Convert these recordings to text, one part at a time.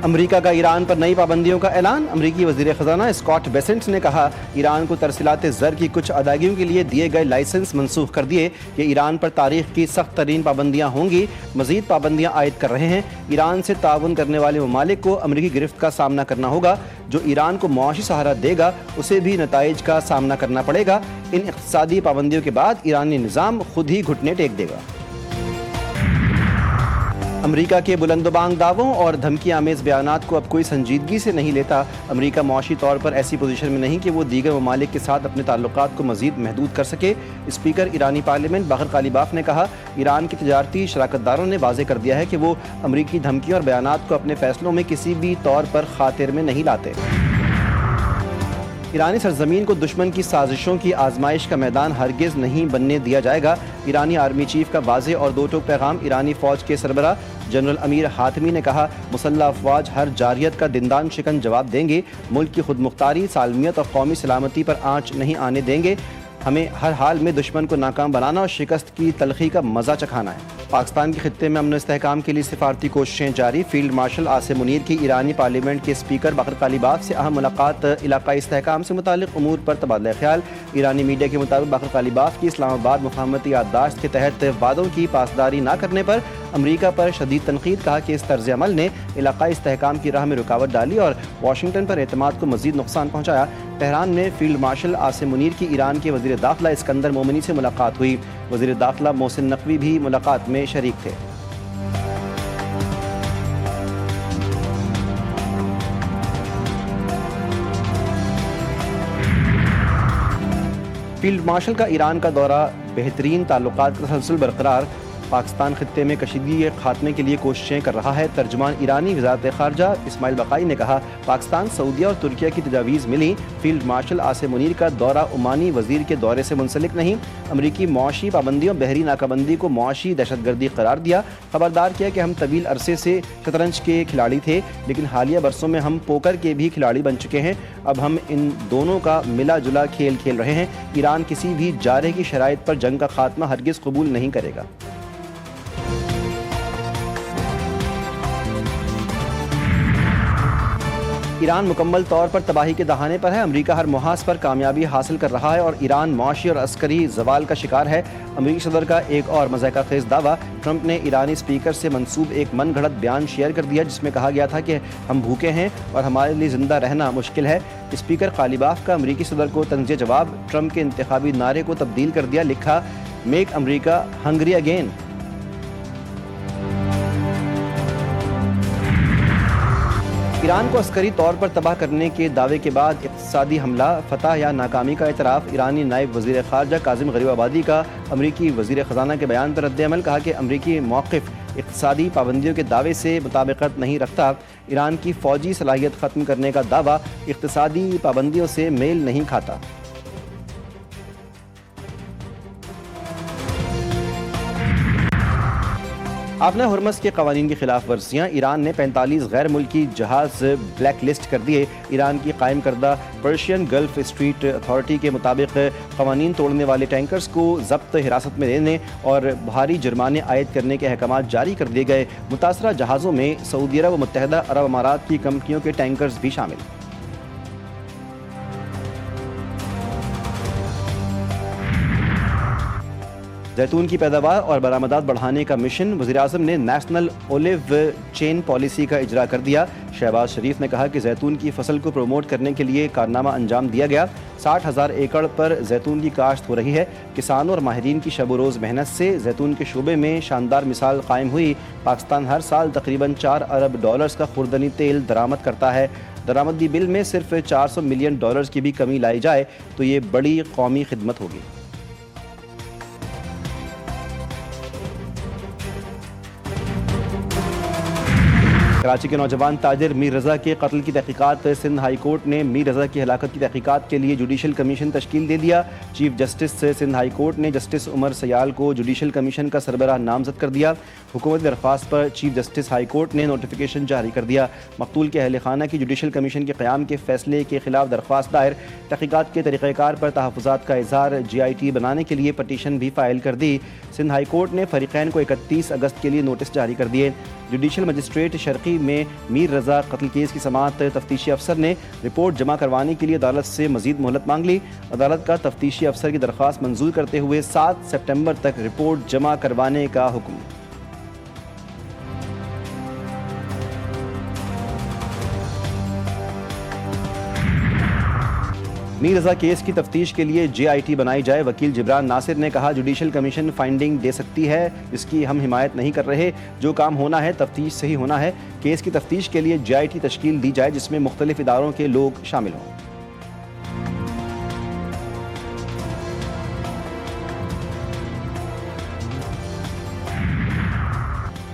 امریکہ کا ایران پر نئی پابندیوں کا اعلان۔ امریکی وزیر خزانہ اسکاٹ بیسنٹ نے کہا ایران کو ترسیلات زر کی کچھ ادائیگیوں کے لیے دیے گئے لائسنس منسوخ کر دیے کہ ایران پر تاریخ کی سخت ترین پابندیاں ہوں گی، مزید پابندیاں عائد کر رہے ہیں۔ ایران سے تعاون کرنے والے ممالک کو امریکی گرفت کا سامنا کرنا ہوگا۔ جو ایران کو معاشی سہارا دے گا اسے بھی نتائج کا سامنا کرنا پڑے گا۔ ان اقتصادی پابندیوں کے بعد ایرانی نظام خود ہی گھٹنے ٹیک دے گا۔ امریکہ کے بلند و بانگ دعووں اور دھمکی آمیز بیانات کو اب کوئی سنجیدگی سے نہیں لیتا۔ امریکہ معاشی طور پر ایسی پوزیشن میں نہیں کہ وہ دیگر ممالک کے ساتھ اپنے تعلقات کو مزید محدود کر سکے۔ اسپیکر ایرانی پارلیمنٹ باقر قالیباف نے کہا ایران کے تجارتی شراکت داروں نے واضح کر دیا ہے کہ وہ امریکی دھمکیوں اور بیانات کو اپنے فیصلوں میں کسی بھی طور پر خاطر میں نہیں لاتے۔ ایرانی سرزمین کو دشمن کی سازشوں کی آزمائش کا میدان ہرگز نہیں بننے دیا جائے گا۔ ایرانی آرمی چیف کا واضح اور دو ٹوک پیغام۔ ایرانی فوج کے سربراہ جنرل امیر حاتمی نے کہا مسلح افواج ہر جارحیت کا دندان شکن جواب دیں گے، ملک کی خود مختاری، سالمیت اور قومی سلامتی پر آنچ نہیں آنے دیں گے۔ ہمیں ہر حال میں دشمن کو ناکام بنانا اور شکست کی تلخی کا مزہ چکھانا ہے۔ پاکستان کے خطے میں امن و استحکام کے لیے سفارتی کوششیں جاری۔ فیلڈ مارشل عاصم منیر کی ایرانی پارلیمنٹ کے اسپیکر باقر قالیباف سے اہم ملاقات۔ علاقائی استحکام سے متعلق امور پر تبادلہ خیال۔ ایرانی میڈیا کے مطابق باقر قالیباف کی اسلام آباد مفاہمتی یادداشت کے تحت وعدوں کی پاسداری نہ کرنے پر امریکہ پر شدید تنقید۔ کہا کہ اس طرز عمل نے علاقائی استحکام کی راہ میں رکاوٹ ڈالی اور واشنگٹن پر اعتماد کو مزید نقصان پہنچایا۔ تہران میں فیلڈ مارشل عاصم منیر کی ایران کے وزیر داخلہ اسکندر مومنی سے ملاقات ہوئی۔ وزیر داخلہ محسن نقوی بھی ملاقات میں شریک تھے۔ فیلڈ مارشل کا ایران کا دورہ، بہترین تعلقات کا تسلسل برقرار۔ پاکستان خطے میں کشیدگی کے خاتمے کے لیے کوششیں کر رہا ہے۔ ترجمان ایرانی وزارت خارجہ اسماعیل بقائی نے کہا پاکستان، سعودیہ اور ترکیہ کی تجاویز ملی۔ فیلڈ مارشل عاصم منیر کا دورہ عمانی وزیر کے دورے سے منسلک نہیں۔ امریکی معاشی پابندیوں، بحری ناکہ بندی کو معاشی دہشت گردی قرار دیا۔ خبردار کیا کہ ہم طویل عرصے سے شطرنج کے کھلاڑی تھے لیکن حالیہ برسوں میں ہم پوکر کے بھی کھلاڑی بن چکے ہیں۔ اب ہم ان دونوں کا ملا جلا کھیل کھیل رہے ہیں۔ ایران کسی بھی جارحے کی شرائط پر جنگ کا خاتمہ ہرگز قبول نہیں کرے گا۔ ایران مکمل طور پر تباہی کے دہانے پر ہے۔ امریکہ ہر محاذ پر کامیابی حاصل کر رہا ہے اور ایران معاشی اور عسکری زوال کا شکار ہے۔ امریکی صدر کا ایک اور مضحکہ خیز دعویٰ۔ ٹرمپ نے ایرانی اسپیکر سے منسوب ایک من گھڑت بیان شیئر کر دیا جس میں کہا گیا تھا کہ ہم بھوکے ہیں اور ہمارے لیے زندہ رہنا مشکل ہے۔ اسپیکر قالیباف کا امریکی صدر کو طنزیہ جواب۔ ٹرمپ کے انتخابی نعرے کو تبدیل کر دیا، لکھا میک امریکہ ہنگری اگین۔ ایران کو عسکری طور پر تباہ کرنے کے دعوے کے بعد اقتصادی حملہ، فتح یا ناکامی کا اعتراف۔ ایرانی نائب وزیر خارجہ کاظم غریب آبادی کا امریکی وزیر خزانہ کے بیان پر رد عمل۔ کہا کہ امریکی موقف اقتصادی پابندیوں کے دعوے سے مطابقت نہیں رکھتا۔ ایران کی فوجی صلاحیت ختم کرنے کا دعویٰ اقتصادی پابندیوں سے میل نہیں کھاتا۔ آبنہ ہرمز کے قوانین کی خلاف ورزیاں۔ ایران نے 45 غیر ملکی جہاز بلیک لسٹ کر دیے۔ ایران کی قائم کردہ پرشین گلف اسٹریٹ اتھارٹی کے مطابق قوانین توڑنے والے ٹینکرز کو ضبط حراست میں لینے اور بھاری جرمانے عائد کرنے کے احکامات جاری کر دیے گئے۔ متاثرہ جہازوں میں سعودی عرب و متحدہ عرب امارات کی کمپنیوں کے ٹینکرز بھی شامل۔ زیتون کی پیداوار اور برآمدات بڑھانے کا مشن۔ وزیراعظم نے نیشنل اولیو چین پالیسی کا اجرا کر دیا۔ شہباز شریف نے کہا کہ زیتون کی فصل کو پروموٹ کرنے کے لیے کارنامہ انجام دیا گیا۔ 60,000 ایکڑ پر زیتون کی کاشت ہو رہی ہے۔ کسانوں اور ماہرین کی شب و روز محنت سے زیتون کے شعبے میں شاندار مثال قائم ہوئی۔ پاکستان ہر سال تقریباً $4 ارب کا خوردنی تیل درآمد کرتا ہے۔ درآمدی بل میں صرف $400 ملین کی بھی کمی لائی جائے تو یہ بڑی قومی خدمت ہوگی۔ کراچی کے نوجوان تاجر میر رضا کے قتل کی تحقیقات۔ سندھ ہائی کورٹ نے میر رضا کی ہلاکت کی تحقیقات کے لیے جوڈیشل کمیشن تشکیل دے دیا۔ Chief justice Sindh high court نے جسٹس عمر سیال کو جوڈیشل کمیشن کا سربراہ نامزد کر دیا۔ حکومت درخواست پر چیف جسٹس ہائی کورٹ نے نوٹیفیکیشن جاری کر دیا۔ مقتول کے اہل خانہ کی جوڈیشل کمیشن کے قیام کے فیصلے کے خلاف درخواست دائر۔ تحقیقات کے طریقہ کار پر تحفظات کا اظہار۔ GIT بنانے کے لیے پٹیشن بھی فائل کر دی۔ سندھ ہائی کورٹ نے فریقین کو 31 اگست کے لیے نوٹس جاری کر دیے۔ جوڈیشل مجسٹریٹ شرقی واقعی میں میر رضا قتل کیس کی سماعت تفتیشی افسر نے رپورٹ جمع کروانے کے لیے عدالت سے مزید مہلت مانگ لی۔ عدالت کا تفتیشی افسر کی درخواست منظور کرتے ہوئے 7 سپٹمبر تک رپورٹ جمع کروانے کا حکم۔ میر رضا کیس کی تفتیش کے لیے JIT بنائی جائے۔ وکیل جبران ناصر نے کہا جوڈیشل کمیشن فائنڈنگ دے سکتی ہے، اس کی ہم حمایت نہیں کر رہے۔ جو کام ہونا ہے تفتیش سے ہی ہونا ہے۔ کیس کی تفتیش کے لیے JIT تشکیل دی جائے جس میں مختلف اداروں کے لوگ شامل ہوں۔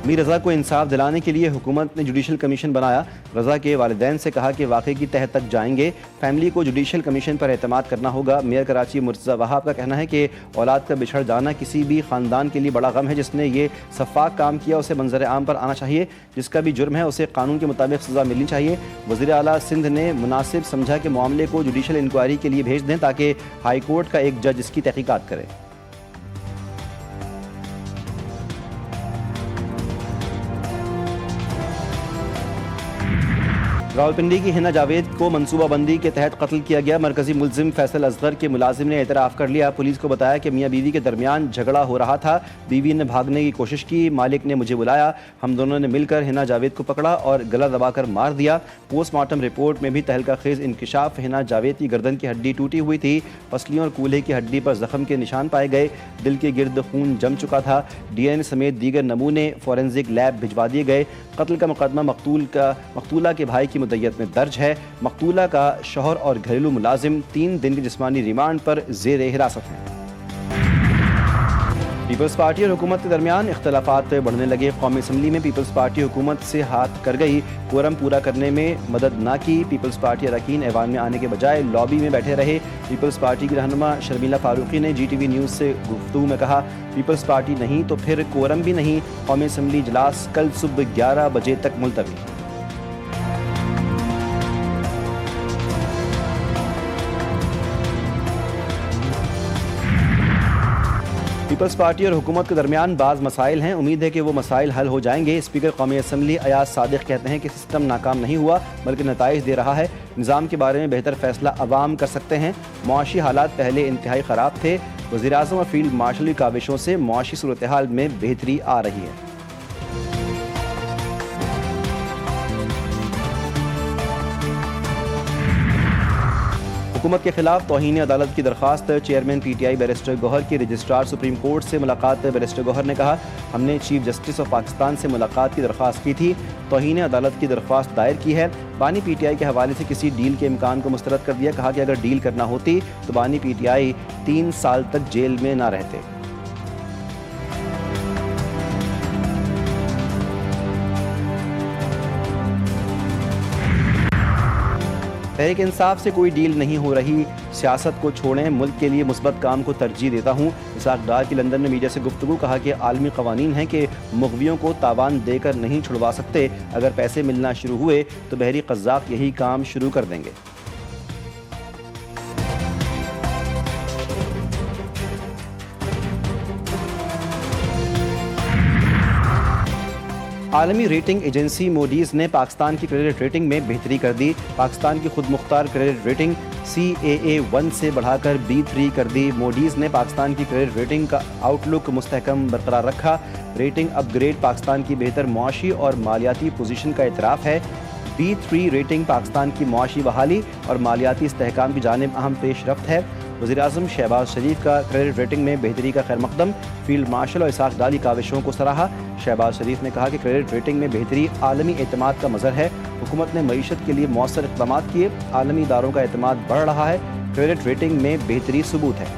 میر رضا کو انصاف دلانے کے لیے حکومت نے جوڈیشل کمیشن بنایا۔ رضا کے والدین سے کہا کہ واقعے کی تہہ تک جائیں گے۔ فیملی کو جوڈیشل کمیشن پر اعتماد کرنا ہوگا۔ میئر کراچی مرتضی وہاب کا کہنا ہے کہ اولاد کا بچھڑ جانا کسی بھی خاندان کے لیے بڑا غم ہے۔ جس نے یہ سفاک کام کیا اسے منظر عام پر آنا چاہیے۔ جس کا بھی جرم ہے اسے قانون کے مطابق سزا ملنی چاہیے۔ وزیر اعلیٰ سندھ نے مناسب سمجھا کہ معاملے کو جوڈیشل انکوائری کے لیے بھیج دیں تاکہ ہائی کورٹ کا ایک جج اس کی تحقیقات کرے۔ راولپنڈی کی ہنا جاوید کو منصوبہ بندی کے تحت قتل کیا گیا۔ مرکزی ملزم فیصل اصغر کے ملازم نے اعتراف کر لیا۔ پولیس کو بتایا کہ میاں بیوی کے درمیان جھگڑا ہو رہا تھا۔ بیوی نے بھاگنے کی کوشش کی، مالک نے مجھے بلایا، ہم دونوں نے مل کر ہنا جاوید کو پکڑا اور گلا دبا کر مار دیا۔ پوسٹ مارٹم رپورٹ میں بھی تہلکہ خیز انکشاف، ہنا جاوید کی گردن کی ہڈی ٹوٹی ہوئی تھی، پسلیوں اور کولہے کی ہڈی پر زخم کے نشان پائے گئے، دل کے گرد خون جم چکا تھا۔ DNA سمیت دیگر نمونے فورینزک لیب بھجوا دیے گئے۔ قتل کا مقدمہ مقتولہ کے بھائی کی مدیت میں درج ہے۔ مقتولہ کا شوہر اور گھریلو ملازم 3 دن کی جسمانی ریمانڈ پر زیر حراست ہیں۔ پیپلز پارٹی اور حکومت کے درمیان اختلافات بڑھنے لگے۔ قومی اسمبلی میں پیپلز پارٹی حکومت سے ہاتھ کر گئی، کورم پورا کرنے میں مدد نہ کی۔ پیپلز پارٹی اراکین ایوان میں آنے کے بجائے لابی میں بیٹھے رہے۔ پیپلز پارٹی کی رہنما شرمیلا فاروقی نے GTV نیوز سے گفتگو میں کہا پیپلز پارٹی نہیں تو پھر کورم بھی نہیں۔ قومی اسمبلی اجلاس کل صبح 11 بجے تک ملتوی۔ پیپلز پارٹی اور حکومت کے درمیان بعض مسائل ہیں، امید ہے کہ وہ مسائل حل ہو جائیں گے۔ اسپیکر قومی اسمبلی ایاز صادق کہتے ہیں کہ سسٹم ناکام نہیں ہوا بلکہ نتائج دے رہا ہے۔ نظام کے بارے میں بہتر فیصلہ عوام کر سکتے ہیں۔ معاشی حالات پہلے انتہائی خراب تھے، وزیراعظم اور فیلڈ مارشل کی کاوشوں سے معاشی صورتحال میں بہتری آ رہی ہے۔ حکومت کے خلاف توہین عدالت کی درخواست، چیئرمین PTI بیرسٹر گوہر کی رجسٹرار سپریم کورٹ سے ملاقات۔ بیرسٹر گوہر نے کہا ہم نے چیف جسٹس آف پاکستان سے ملاقات کی درخواست کی تھی، توہین عدالت کی درخواست دائر کی ہے۔ بانی PTI کے حوالے سے کسی ڈیل کے امکان کو مسترد کر دیا، کہا کہ اگر ڈیل کرنا ہوتی تو بانی PTI 3 سال تک جیل میں نہ رہتے۔ تحریک انصاف سے کوئی ڈیل نہیں ہو رہی، سیاست کو چھوڑیں، ملک کے لیے مثبت کام کو ترجیح دیتا ہوں۔ اسحاق ڈار کی لندن میں میڈیا سے گفتگو، کہا کہ عالمی قوانین ہیں کہ مغویوں کو تاوان دے کر نہیں چھڑوا سکتے، اگر پیسے ملنا شروع ہوئے تو بحری قزاق یہی کام شروع کر دیں گے۔ عالمی ریٹنگ ایجنسی موڈیز نے پاکستان کی کریڈٹ ریٹنگ میں بہتری کر دی۔ پاکستان کی خود مختار کریڈٹ ریٹنگ CAA1 سے بڑھا کر B3 کر دی۔ موڈیز نے پاکستان کی کریڈٹ ریٹنگ کا آؤٹ لک مستحکم برقرار رکھا۔ ریٹنگ اپ گریڈ پاکستان کی بہتر معاشی اور مالیاتی پوزیشن کا اعتراف ہے۔ B3 ریٹنگ پاکستان کی معاشی بحالی اور مالیاتی استحکام کی جانب اہم پیش رفت ہے۔ وزیراعظم شہباز شریف کا کریڈٹ ریٹنگ میں بہتری کا خیر مقدم، فیلڈ مارشل اور اسحاق ڈار کی کاوشوں کو سراہا۔ شہباز شریف نے کہا کہ کریڈٹ ریٹنگ میں بہتری عالمی اعتماد کا مظہر ہے، حکومت نے معیشت کے لیے مؤثر اقدامات کیے، عالمی اداروں کا اعتماد بڑھ رہا ہے، کریڈٹ ریٹنگ میں بہتری ثبوت ہے۔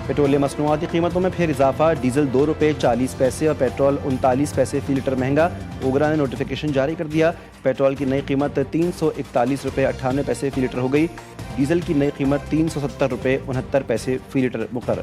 پیٹرولیم مصنوعات کی قیمتوں میں پھر اضافہ، ڈیزل 2 روپے 40 پیسے اور پیٹرول 39 پیسے فی لیٹر مہنگا۔ اوگرا نے نوٹیفیکیشن جاری کر دیا، پیٹرول کی نئی قیمت 341 روپے 98 پیسے فی لیٹر ہو گئی، ڈیزل کی نئی قیمت 370 روپے 69 پیسے فی لیٹر مقرر۔